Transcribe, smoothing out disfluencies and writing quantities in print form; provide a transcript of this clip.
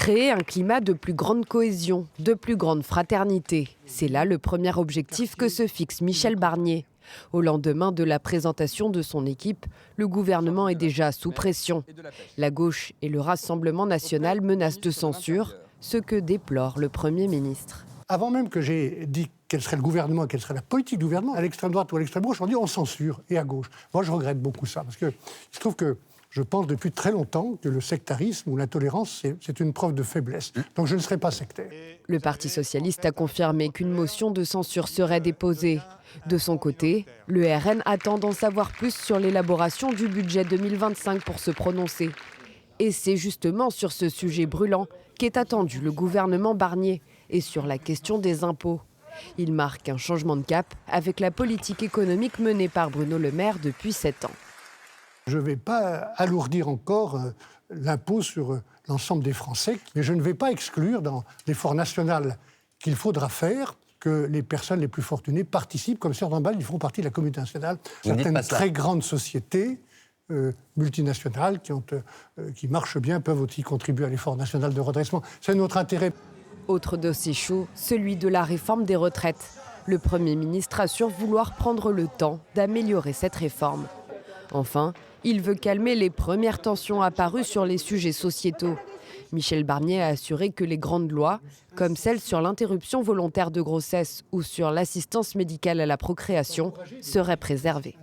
Créer un climat de plus grande cohésion, de plus grande fraternité. C'est là le premier objectif que se fixe Michel Barnier. Au lendemain de la présentation de son équipe, le gouvernement est déjà sous pression. La gauche et le Rassemblement national menacent de censure, ce que déplore le Premier ministre. Avant même que j'ai dit quel serait le gouvernement, quelle serait la politique du gouvernement, à l'extrême droite ou à l'extrême gauche, on dit on censure, et à gauche. Moi, je regrette beaucoup ça, parce que je trouve que je pense depuis très longtemps que le sectarisme ou l'intolérance, c'est une preuve de faiblesse. Donc je ne serai pas sectaire. Le Parti socialiste a confirmé qu'une motion de censure serait déposée. De son côté, le RN attend d'en savoir plus sur l'élaboration du budget 2025 pour se prononcer. Et c'est justement sur ce sujet brûlant qu'est attendu le gouvernement Barnier et sur la question des impôts. Il marque un changement de cap avec la politique économique menée par Bruno Le Maire depuis 7 ans. Je ne vais pas alourdir encore l'impôt sur l'ensemble des Français, mais je ne vais pas exclure dans l'effort national qu'il faudra faire que les personnes les plus fortunées participent, comme certains balles, ils font partie de la communauté nationale. Certaines très grandes sociétés multinationales qui marchent bien peuvent aussi contribuer à l'effort national de redressement. C'est notre intérêt. Autre dossier chaud, celui de la réforme des retraites. Le Premier ministre assure vouloir prendre le temps d'améliorer cette réforme. Enfin, il veut calmer les premières tensions apparues sur les sujets sociétaux. Michel Barnier a assuré que les grandes lois, comme celle sur l'interruption volontaire de grossesse ou sur l'assistance médicale à la procréation, seraient préservées.